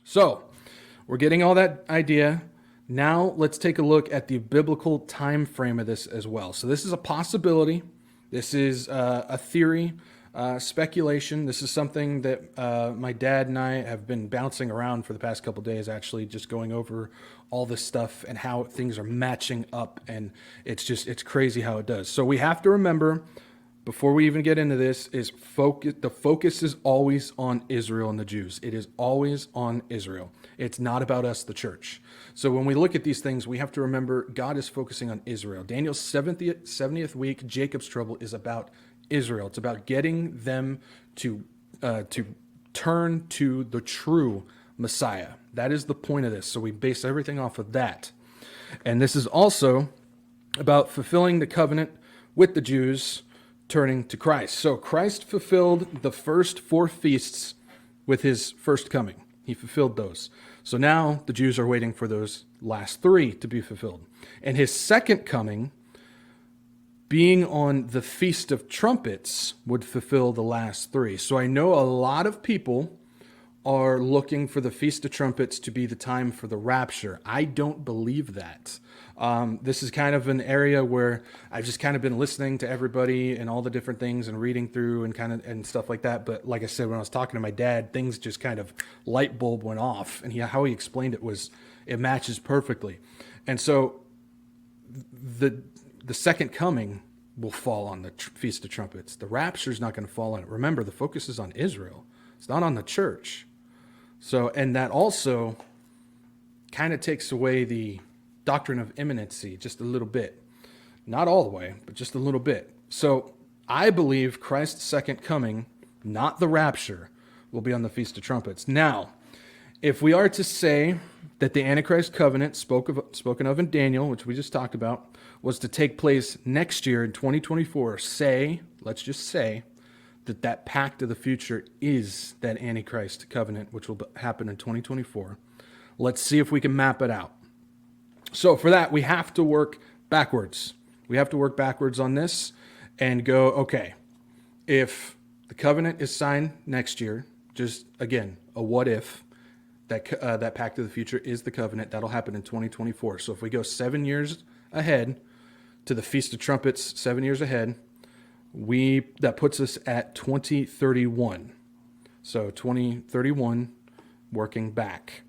So we're getting all that idea. Now let's take a look at the biblical time frame of this as well. So this is a possibility. This is a theory, speculation. This is something that my dad and I have been bouncing around for the past couple days, actually, just going over all this stuff and how things are matching up. And it's crazy how it does. So we have to remember, before we even get into this, is the focus is always on Israel and the Jews. It is always on Israel. It's not about us, the church. So when we look at these things, we have to remember God is focusing on Israel. Daniel's 70th week, Jacob's trouble, is about Israel. It's about getting them to turn to the true Messiah. That is the point of this. So we base everything off of that. And this is also about fulfilling the covenant with the Jews, turning to Christ. So Christ fulfilled the first 4 feasts with his first coming. He fulfilled those. So now the Jews are waiting for those last 3 to be fulfilled. And his second coming, being on the Feast of Trumpets, would fulfill the last 3. So I know a lot of people are looking for the Feast of Trumpets to be the time for the rapture. I don't believe that. This is kind of an area where I've just kind of been listening to everybody and all the different things and reading through and stuff like that. But like I said, when I was talking to my dad, things just kind of light bulb went off, and how he explained it was it matches perfectly. And so the second coming will fall on the Feast of Trumpets. The rapture is not going to fall on it. Remember, the focus is on Israel. It's not on the church. So, and that also kind of takes away the doctrine of imminency just a little bit. Not all the way, but just a little bit. So I believe Christ's second coming, not the rapture, will be on the Feast of Trumpets. Now, if we are to say that the Antichrist covenant spoken of in Daniel, which we just talked about, was to take place next year in 2024, let's just say, that pact of the future is that Antichrist covenant, which will happen in 2024. Let's see if we can map it out. So for that, we have to work backwards. We have to work backwards on this and go, okay, if the covenant is signed next year, just again, a what if, that pact of the future is the covenant, that'll happen in 2024. So if we go 7 years ahead to the Feast of Trumpets, 7 years ahead, that puts us at 2031. So 2031, working back.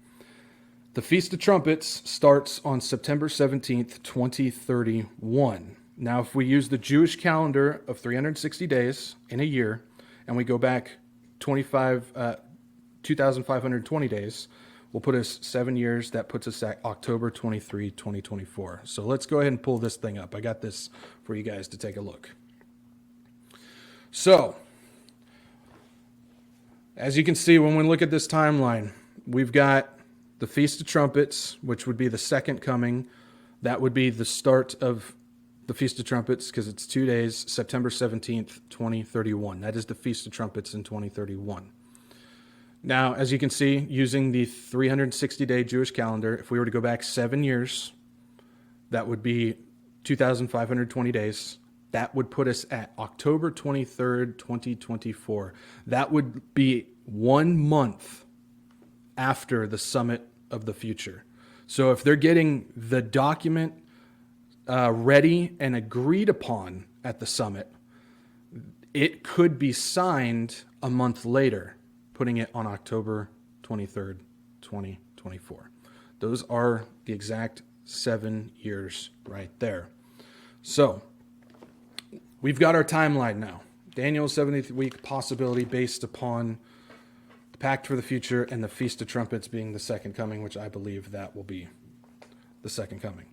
The Feast of Trumpets starts on September 17th, 2031. Now, if we use the Jewish calendar of 360 days in a year, and we go back 2,520 days, will put us 7 years. That puts us at October 23, 2024. So let's go ahead and pull this thing up. I got this for you guys to take a look. So, as you can see, when we look at this timeline, we've got the Feast of Trumpets, which would be the second coming. That would be the start of the Feast of Trumpets because it's 2 days, September 17th, 2031. That is the Feast of Trumpets in 2031. Now, as you can see, using the 360-day Jewish calendar, if we were to go back 7 years, that would be 2,520 days. That would put us at October 23rd, 2024. That would be 1 month after the Summit of the Future. So if they're getting the document ready and agreed upon at the summit, it could be signed a month later, putting it on October 23rd, 2024. Those are the exact 7 years right there. So we've got our timeline now. Daniel's 70th week possibility based upon the Pact for the Future and the Feast of Trumpets being the second coming, which I believe that will be the second coming.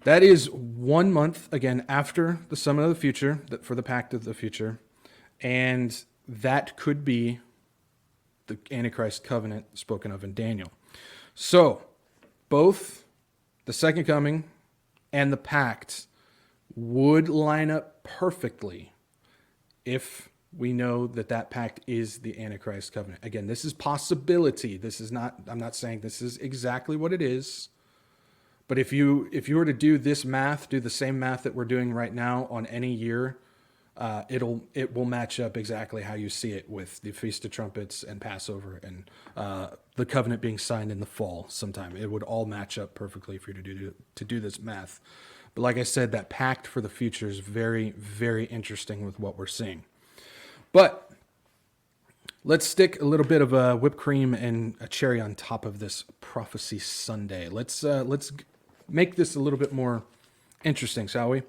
That is 1 month, again, after the Summit of the Future, for the Pact of the Future. And that could be the Antichrist covenant spoken of in Daniel. So both the second coming and the Pact would line up perfectly if we know that that pact is the Antichrist covenant. Again, this is possibility. This is not, I'm not saying this is exactly what it is. But if you were to do this math, do the same math that we're doing right now on any year it will match up exactly how you see it with the Feast of Trumpets and Passover and the covenant being signed in the fall sometime. It would all match up perfectly for you to do this math. But like I said, that pact for the future is very, very interesting with what we're seeing. But let's stick a little bit of whipped cream and a cherry on top of this Prophecy Sunday. Let's make this a little bit more interesting, shall we?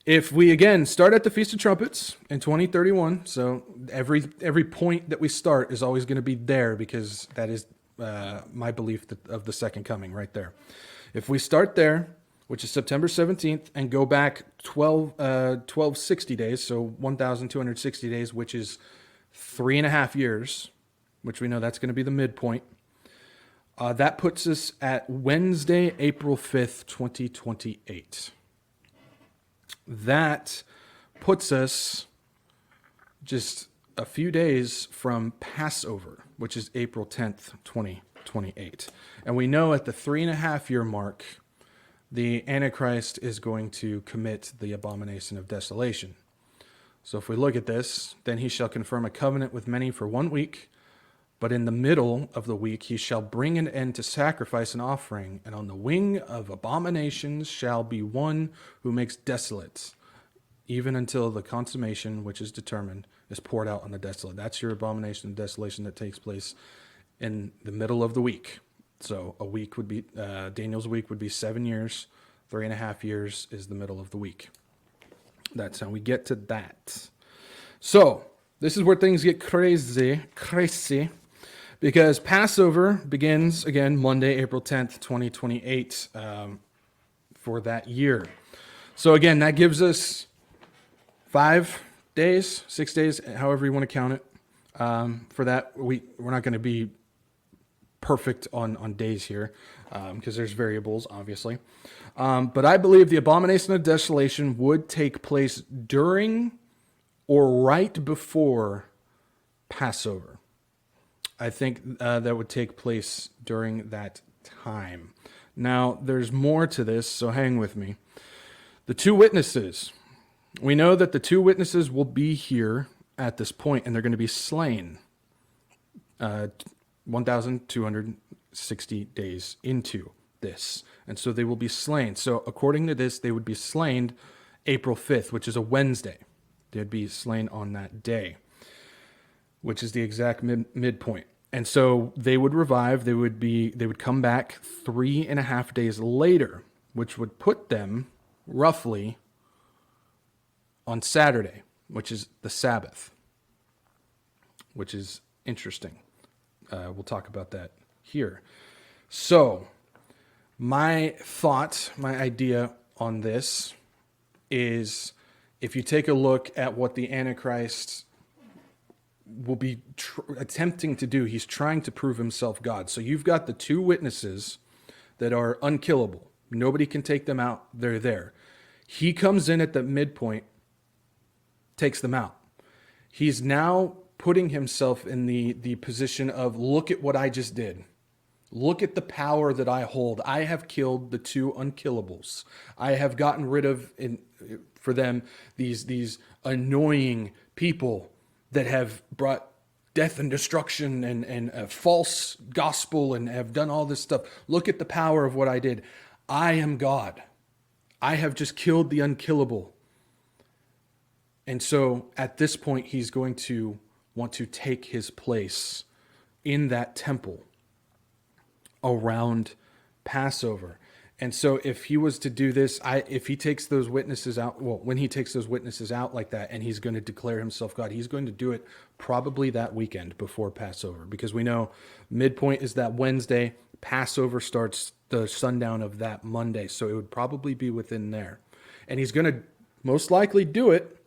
If we again start at the Feast of Trumpets in 2031, so every point that we start is always going to be there because that is my belief of the second coming right there. If we start there, which is September 17th, and go back 1260 days, so 1,260 days, which is 3.5 years, which we know that's going to be the midpoint. That puts us at Wednesday, April 5th, 2028. That puts us just a few days from Passover, which is April 10th, 2028. And we know at the 3.5 year mark, the Antichrist is going to commit the abomination of desolation. So if we look at this, then he shall confirm a covenant with many for 1 week, but in the middle of the week he shall bring an end to sacrifice and offering, and on the wing of abominations shall be one who makes desolate, even until the consummation which is determined is poured out on the desolate. That's your abomination of desolation that takes place in the middle of the week. So a week would be, Daniel's week would be 7 years. 3.5 years is the middle of the week. That's how we get to that. So this is where things get crazy, because Passover begins again Monday, April 10th, 2028, for that year. So again, that gives us 5 days, 6 days, however you want to count it. For that, we're not going to be perfect on days here because there's variables, obviously. But I believe the abomination of desolation would take place during or right before Passover. I think that would take place during that time. Now, there's more to this, so hang with me. The two witnesses. We know that the two witnesses will be here at this point, and they're going to be slain 1,260 days into this. And so they will be slain. So according to this, they would be slain April 5th, which is a Wednesday. They'd be slain on that day, which is the exact midpoint. And so they would revive. They would come back 3.5 days later, which would put them roughly on Saturday, which is the Sabbath, which is interesting. We'll talk about that here. So my thought, my idea on this is, if you take a look at what the Antichrist will be attempting to do, he's trying to prove himself God. So you've got the two witnesses that are unkillable. Nobody can take them out. They're there. He comes in at the midpoint, takes them out. He's now putting himself in the position of, look at what I just did. Look at the power that I hold. I have killed the two unkillables. I have gotten rid of, for them, these annoying people that have brought death and destruction and a false gospel and have done all this stuff. Look at the power of what I did. I am God. I have just killed the unkillable. And so at this point, he's going to want to take his place in that temple around Passover. And so if he was to do this, if he takes those witnesses out, well, when he takes those witnesses out like that, and he's going to declare himself God, he's going to do it probably that weekend before Passover, because we know midpoint is that Wednesday. Passover starts the sundown of that Monday. So it would probably be within there. And he's going to most likely do it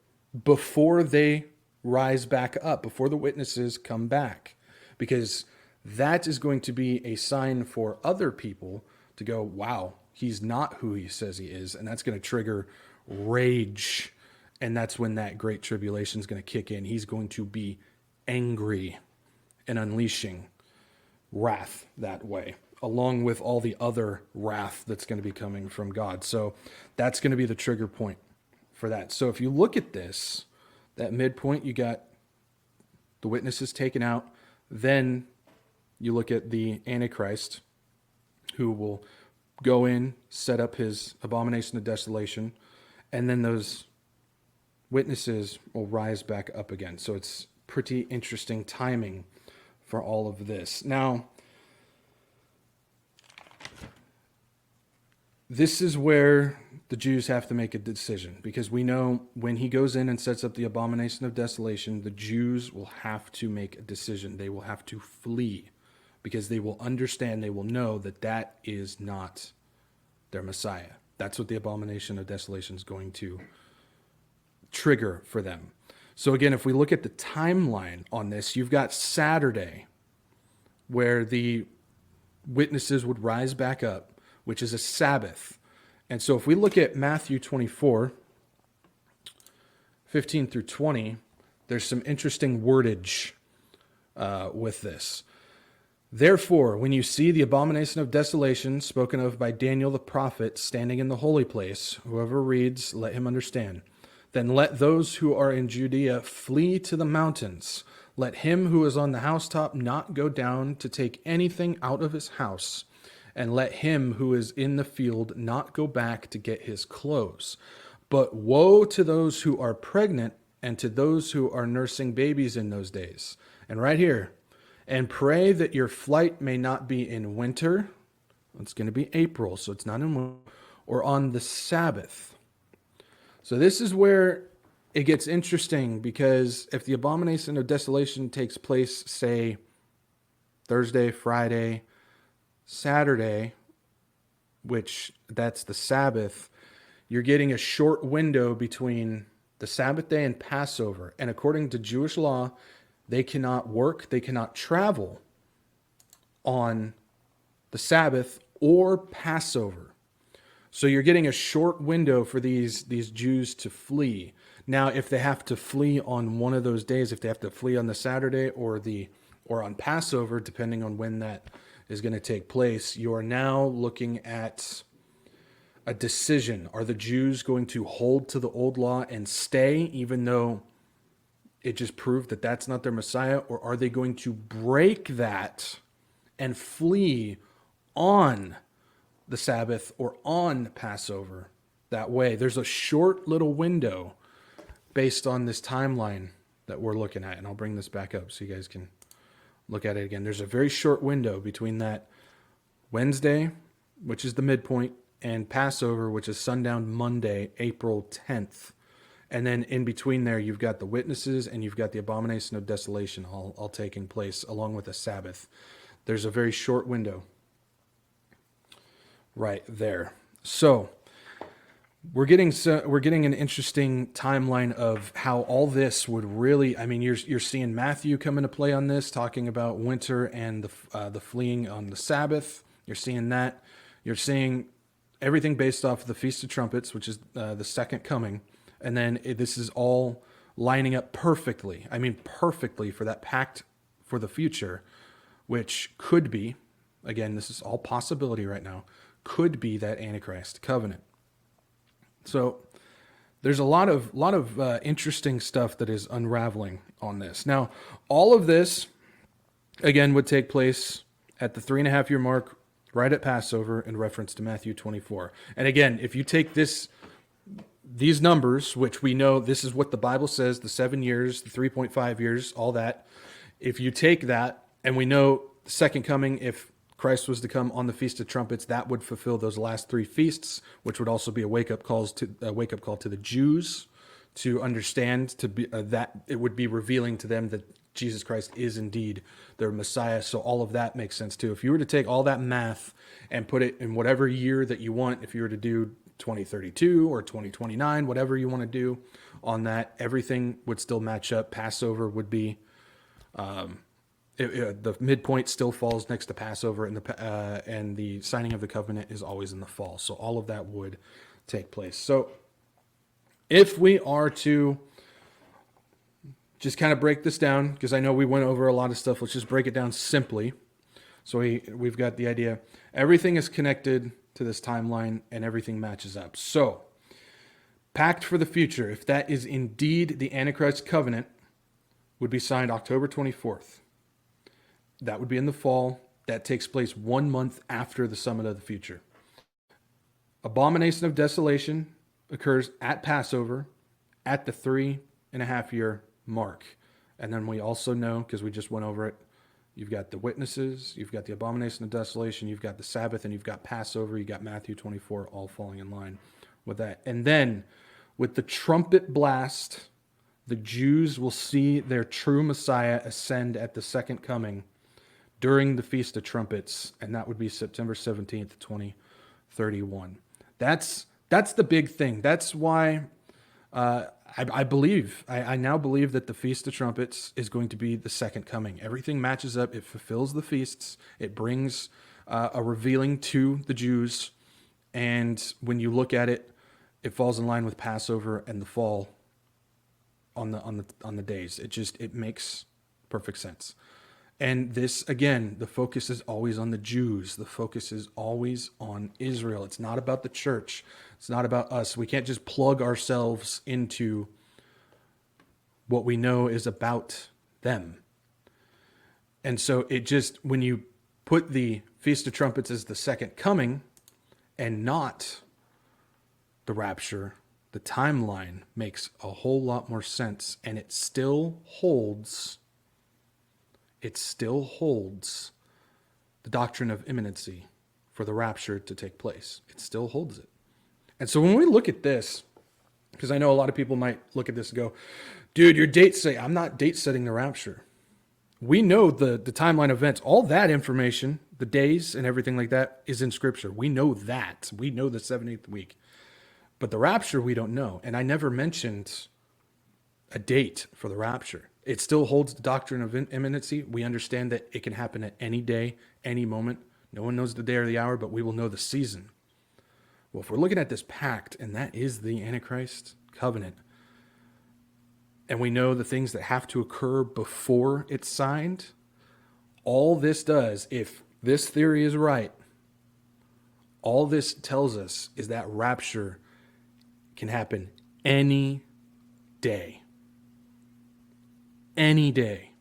before they rise back up, before the witnesses come back, because that is going to be a sign for other people to go, wow, he's not who he says he is. And that's going to trigger rage. And that's when that great tribulation is going to kick in. He's going to be angry and unleashing wrath that way, along with all the other wrath that's going to be coming from God. So that's going to be the trigger point for that. So if you look at this, That midpoint, you got the witnesses taken out. Then you look at the Antichrist, who will go in, set up his abomination of desolation, and then those witnesses will rise back up again. So it's pretty interesting timing for all of this. Now, this is where the Jews have to make a decision, because we know when he goes in and sets up the abomination of desolation, the Jews will have to make a decision. They will have to flee, because they will understand, they will know that that is not their Messiah. That's what the abomination of desolation is going to trigger for them. So again, if we look at the timeline on this, you've got Saturday, where the witnesses would rise back up, which is a Sabbath. And so if we look at Matthew 24, 15 through 20, there's some interesting wordage with this. Therefore, when you see the abomination of desolation spoken of by Daniel the prophet standing in the holy place, whoever reads, let him understand. Then let those who are in Judea flee to the mountains. Let him who is on the housetop not go down to take anything out of his house. And let him who is in the field not go back to get his clothes. But woe to those who are pregnant and to those who are nursing babies in those days. And right here, and pray that your flight may not be in winter. It's going to be April, so it's not in winter, or on the Sabbath. So this is where it gets interesting, because if the abomination of desolation takes place, say, Thursday, Friday, Saturday, which that's the Sabbath, you're getting a short window between the Sabbath day and Passover. And according to Jewish law, they cannot work, they cannot travel on the Sabbath or Passover. So you're getting a short window for these Jews to flee. Now, if they have to flee on one of those days, if they have to flee on the Saturday or on Passover, depending on when that is going to take place, you are now looking at a decision. Are the Jews going to hold to the old law and stay, even though it just proved that that's not their Messiah? Or are they going to break that and flee on the Sabbath or on Passover that way? There's a short little window based on this timeline that we're looking at. And I'll bring this back up so you guys can look at it again. There's a very short window between that Wednesday, which is the midpoint, and Passover, which is sundown Monday, April 10th. And then in between there, you've got the witnesses and you've got the abomination of desolation all taking place along with a Sabbath. There's a very short window right there. So we're getting an interesting timeline of how all this would really, I mean, you're seeing Matthew come into play on this, talking about winter and the fleeing on the Sabbath. You're seeing that. You're seeing everything based off of the Feast of Trumpets, which is the second coming. And then this is all lining up perfectly. I mean, perfectly for that pact for the future, which could be, again, this is all possibility right now, could be that Antichrist covenant. So there's a lot of interesting stuff that is unraveling on this. Now, all of this, again, would take place at the 3.5 year mark, right at Passover, in reference to Matthew 24. And again, if you take these numbers, which we know this is what the Bible says, the 7 years, the 3.5 years, all that. If you take that, and we know the second coming, if Christ was to come on the Feast of Trumpets, that would fulfill those last three feasts, which would also be a wake up call to the Jews to understand that it would be revealing to them that Jesus Christ is indeed their Messiah. So all of that makes sense too. If you were to take all that math and put it in whatever year that you want, if you were to do 2032 or 2029, whatever you want to do on that, everything would still match up. Passover would be, the midpoint still falls next to Passover, and the signing of the covenant is always in the fall. So all of that would take place. So if we are to just kind of break this down, because I know we went over a lot of stuff, let's just break it down simply. So we've got the idea. Everything is connected to this timeline and everything matches up. So pact for the future, if that is indeed the Antichrist covenant, would be signed October 24th. That would be in the fall. That takes place 1 month after the Summit of the Future. Abomination of Desolation occurs at Passover at the 3.5-year mark. And then we also know, because we just went over it, you've got the witnesses, you've got the Abomination of Desolation, you've got the Sabbath, and you've got Passover, you've got Matthew 24, all falling in line with that. And then with the trumpet blast, the Jews will see their true Messiah ascend at the second coming during the Feast of Trumpets, and that would be September 17th, 2031. That's the big thing. That's why I now believe that the Feast of Trumpets is going to be the second coming. Everything matches up. It fulfills the feasts. It brings a revealing to the Jews, and when you look at it, it falls in line with Passover and the fall on the days. It makes perfect sense. And this, again, the focus is always on the Jews. The focus is always on Israel. It's not about the church. It's not about us. We can't just plug ourselves into what we know is about them. And so when you put the Feast of Trumpets as the second coming and not the rapture, the timeline makes a whole lot more sense, and it still holds the doctrine of imminency for the rapture to take place. It still holds it. And so when we look at this, because I know a lot of people might look at this and go, dude, your dates say, I'm not date setting the rapture. We know the timeline events, all that information, the days and everything like that is in Scripture. We know that. We know the 70th week. But the rapture, we don't know. And I never mentioned a date for the rapture. It still holds the doctrine of imminency. We understand that it can happen at any day, any moment. No one knows the day or the hour, but we will know the season. Well, if we're looking at this pact, and that is the Antichrist covenant, and we know the things that have to occur before it's signed, all this does, if this theory is right, all this tells us is that rapture can happen any day. Any day.